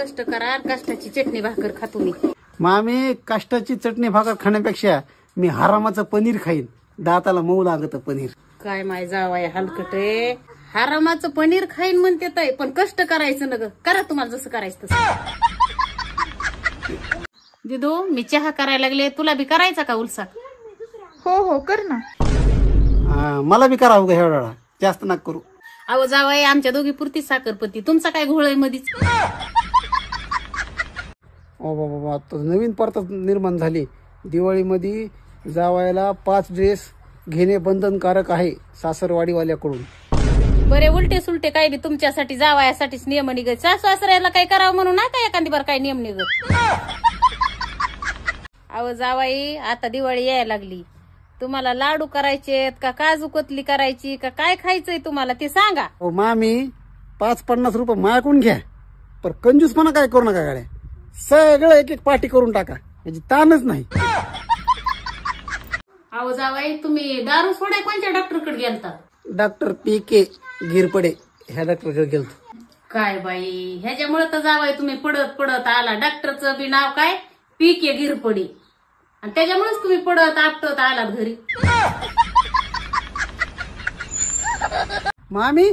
कष्ट करा, कष्टाची चटणी भाकर खा तुम्ही. मामी कष्टाची चटणी भाकर खाण्यापेक्षा मी हरामाचं पनीर खाईन. दाताला मऊ लागत पनीर. काय माय जावाय हलकट आहे. हरामाचं पनीर खाईन म्हणते ताई, पण कष्ट करायचं न ग. करा तुम्हाला जसं करायचं तसं. दिदू मी चहा करायला लागले, तुला बी करायचा का उलसा? हो हो कर ना. मला बी करावं का एवढा? जास्त नका करू. अहो जावाय आमच्या दोघी पुरती साखरपती, तुमचा काय घोळ आहे मधीच? ओ बाबा आता नवीन परत निर्माण झाली. दिवाळीमध्ये जावायला 5 ड्रेस घेणे बंधनकारक आहे सासरवाडीवाल्याकडून. बरे उलटे सुलटे काय बी तुमच्यासाठी जावायासाठीच नियम निघत. सासू सासऱ्याला काय करावं म्हणून नाही का एखादी बार काय नियम निघत? अहो जावाई आता दिवाळी यायला लागली. तुम्हाला लाडू करायचेत का काजू कतली करायची का काय खायचंय तुम्हाला ते सांगा. ओ मामी 5-50 रुपये मायाकडून घ्या, पण कंजूसपणा काय करू नका गाड्या. सगळं एक एक पार्टी करून टाका, याची ताणच नाही. अहो जावाई तुम्ही दारू सोडाय कोणत्या डॉक्टरकडे गेलता? डॉक्टर PK गिरपडे ह्या डॉक्टरकडे गेलतो. काय बाई ह्याच्यामुळे तर जावाय तुम्ही पडत पडत आला. डॉक्टरचं बी नाव काय? PK गिरपडे. आणि त्याच्यामुळेच तुम्ही पडत आपटत आलात घरी. मामी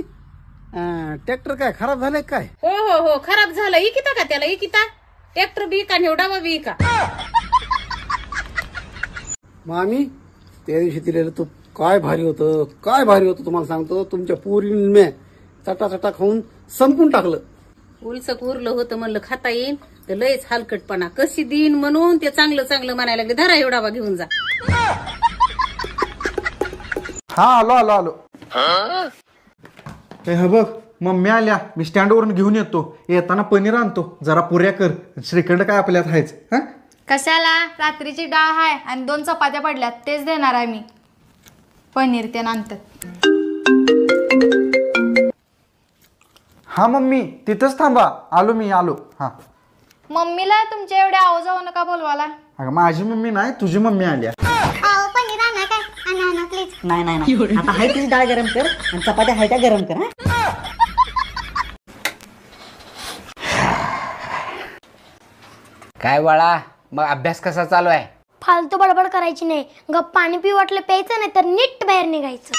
ट्रॅक्टर काय खराब झालंय काय? हो हो हो खराब झालं. इकिता का त्याला? इकिता ट्रॅक्टर बी का निवडावा बी का? मामी त्या दिवशी दिलेलं तूप काय भारी होतं, काय भारी होतं. तुम्हाला सांगतो तुमच्या पोरीने चटा खाऊन संपून टाकलं. उलसक उरलं होतं म्हणलं खाता येईन तर लयच हलकटपणा. कशी देईन म्हणून ते चांगलं चांगलं म्हणायला लागले. धरा एवढा घेऊन जा. हा आलो आलो आलो. हे बघ मम्मी आल्या, मी स्टँडवरून घेऊन येतो. येताना पनीर आणतो, जरा पुऱ्या कर. श्रीखंड काय आपल्यात आहेच. हा कशाला? रात्रीची डाळ आहे आणि 2 चपात्या पडल्यात, तेच देणार आहे मी. पनीर ते नंतर. हा मम्मी तिथंच थांबा, आलो मी आलो. हा मम्मीला तुमच्या एवढ्या आवाजावर नका बोलवाला. अगं माझी मम्मी नाही, तुझी मम्मी आल्या. पनीर आणा काय? आणा प्लीज. नाही आता हाय तीच डाळ गरम कर आणि चपात्या हाय त्या गरम कर. काय बाळा मग अभ्यास कसा चालू आहे? फालतू बडबड करायची नाही. गप्प पाणी पिऊ वाटलं प्यायचं, नाही तर नीट बाहेर निघायचं.